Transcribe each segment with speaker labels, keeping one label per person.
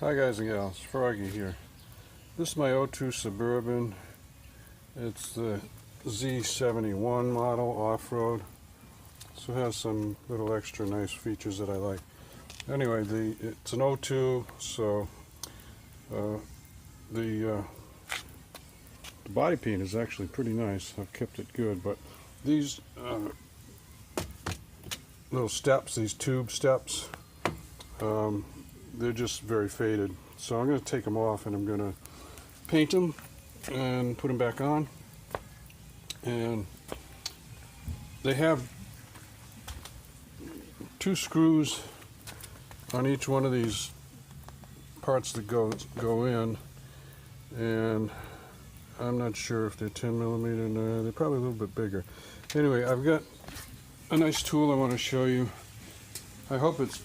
Speaker 1: Hi guys and gals, Froggy here. This is my '02 Suburban. It's the Z71 model off-road. So it has some little extra nice features that I like. Anyway, it's an '02, so the body paint is actually pretty nice. I've kept it good, but these little steps, these tube steps, they're just very faded. So I'm going to take them off and I'm going to paint them and put them back on. And they have 2 screws on each one of these parts that go in, and I'm not sure if they're 10 millimeter. No, they're probably a little bit bigger. Anyway, I've got a nice tool I want to show you. I hope it's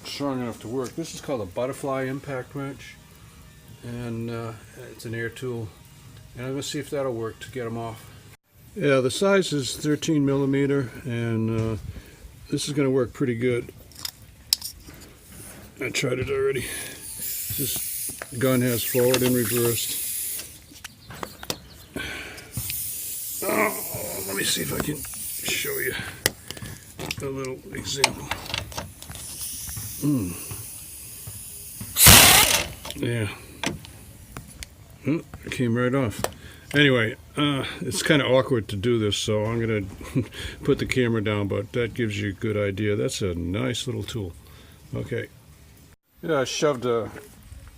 Speaker 1: strong enough to work. This is called a butterfly impact wrench, and it's an air tool, and I'm going to see if that'll work to get them off. Yeah, the size is 13 millimeter, and this is going to work pretty good. I tried it already. This gun has forward and reversed. Oh, let me see if I can show you a little example. Yeah. It came right off. Anyway, it's kind of awkward to do this, so I'm going to put the camera down, but that gives you a good idea. That's a nice little tool. Okay. Yeah, I shoved a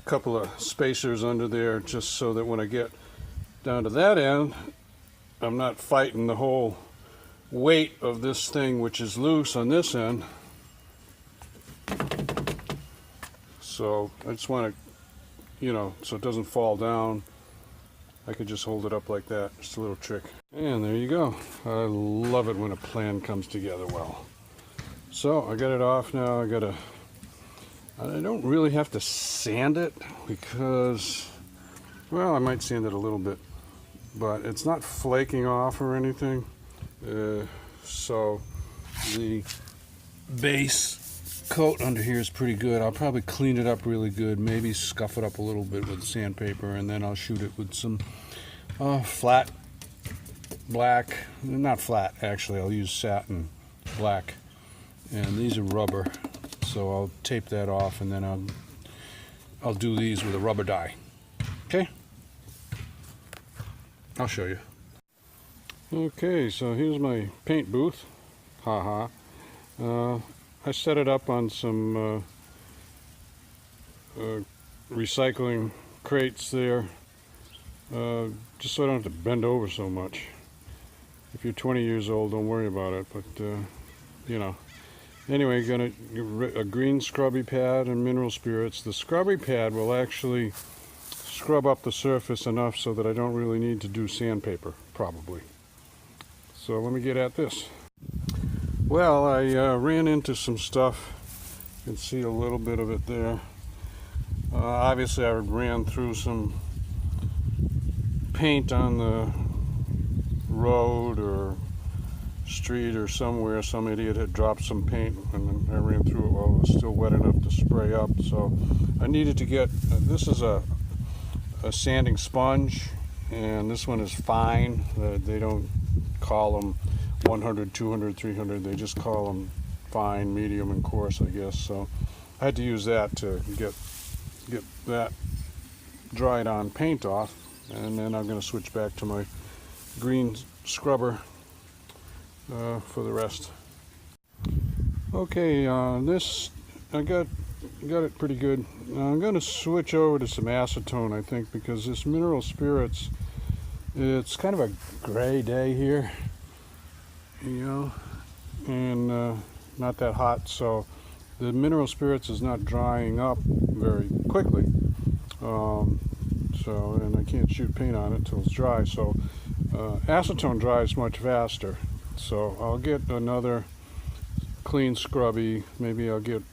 Speaker 1: couple of spacers under there just so that when I get down to that end, I'm not fighting the whole weight of this thing, which is loose on this end. So I just want to, so it doesn't fall down. I could just hold it up like that. Just a little trick. And there you go. I love it when a plan comes together well. So I got it off now. I don't really have to sand it because, well, I might sand it a little bit, but it's not flaking off or anything. So the base coat under here is pretty good. I'll probably clean it up really good, maybe scuff it up a little bit with sandpaper, and then I'll shoot it with some flat black, not flat actually, I'll use satin black, and these are rubber, so I'll tape that off, and then I'll do these with a rubber die. Okay, I'll show you. Okay, so here's my paint booth. Haha. I set it up on some recycling crates there, just so I don't have to bend over so much. If you're 20 years old, don't worry about it, but Anyway, you're going to get a green scrubby pad and mineral spirits. The scrubby pad will actually scrub up the surface enough so that I don't really need to do sandpaper, probably. So let me get at this. Well, I ran into some stuff. You can see a little bit of it there. Obviously, I ran through some paint on the road or street or somewhere. Some idiot had dropped some paint, and I ran through it while it was still wet enough to spray up. So I needed to get, this is a sanding sponge, and this one is fine. They don't call them 100, 200, 300, they just call them fine, medium, and coarse, I guess. So I had to use that to get that dried on paint off, and then I'm going to switch back to my green scrubber for the rest. Okay, this I got it pretty good. Now I'm going to switch over to some acetone, I think, because this mineral spirits, it's kind of a gray day here, and not that hot, so the mineral spirits is not drying up very quickly, and I can't shoot paint on it till it's dry, so acetone dries much faster. So I'll get another clean scrubby. Maybe I'll get,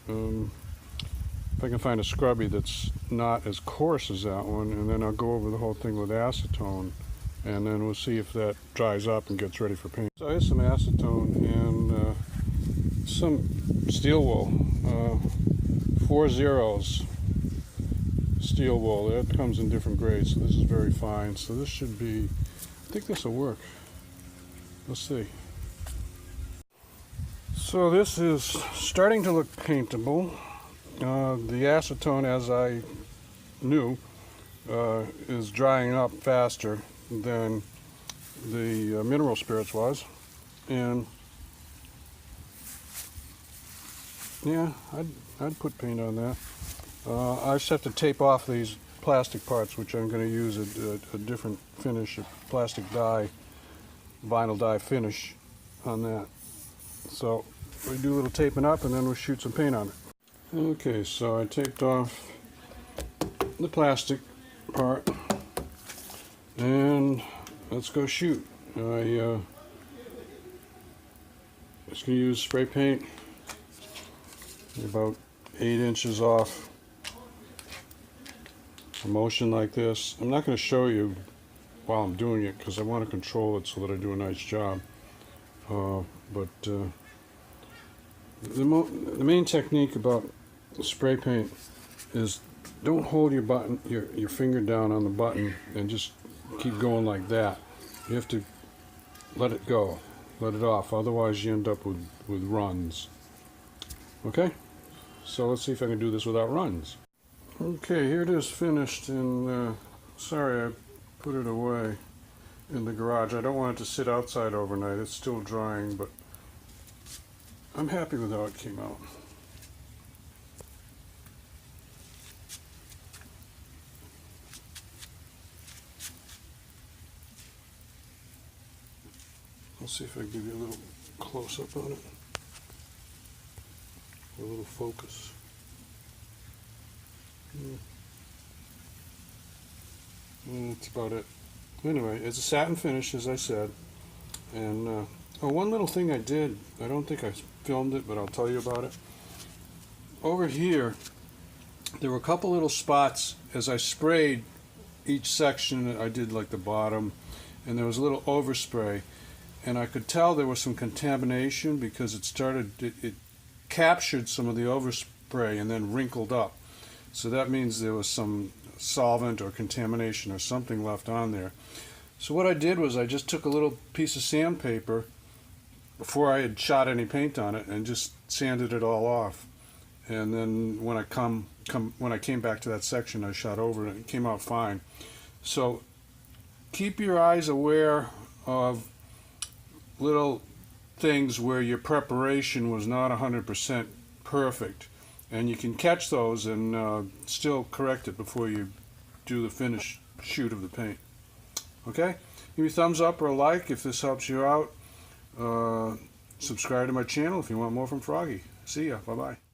Speaker 1: if I can find a scrubby that's not as coarse as that one, and then I'll go over the whole thing with acetone, and then we'll see if that dries up and gets ready for paint. So here's some acetone and some steel wool, 4 zeros, steel wool. That comes in different grades, so this is very fine. So this should be, I think this will work. Let's see. So this is starting to look paintable. The acetone, as I knew, is drying up faster than the mineral spirits was, and yeah, I'd put paint on that. I just have to tape off these plastic parts, which I'm going to use a different finish, a plastic dye, vinyl dye finish on that. So we do a little taping up and then we'll shoot some paint on it. Okay, so I taped off the plastic part and let's go shoot. I just going to use spray paint about 8 inches off. A motion like this. I'm not going to show you while I'm doing it because I want to control it so that I do a nice job. The main technique about spray paint is don't hold your finger down on the button and just keep going like that. You have to let it go, let it off, otherwise you end up with runs. Okay, so let's see if I can do this without runs. Okay, here it is finished, and sorry I put it away in the garage. I don't want it to sit outside overnight. It's still drying, but I'm happy with how it came out. Let's see if I can give you a little close-up on it, a little focus. That's about it. Anyway, it's a satin finish, as I said. And oh, one little thing I did, I don't think I filmed it, but I'll tell you about it. Over here, there were a couple little spots as I sprayed each section. I did like the bottom, and there was a little overspray, and I could tell there was some contamination because it captured some of the overspray and then wrinkled up. So that means there was some solvent or contamination or something left on there. So what I did was I just took a little piece of sandpaper before I had shot any paint on it and just sanded it all off. And then when I came back to that section, I shot over it and it came out fine. So keep your eyes aware of little things where your preparation was not 100% perfect. And you can catch those and still correct it before you do the finished shoot of the paint. Okay? Give me a thumbs up or a like if this helps you out. Subscribe to my channel if you want more from Froggy. See ya. Bye-bye.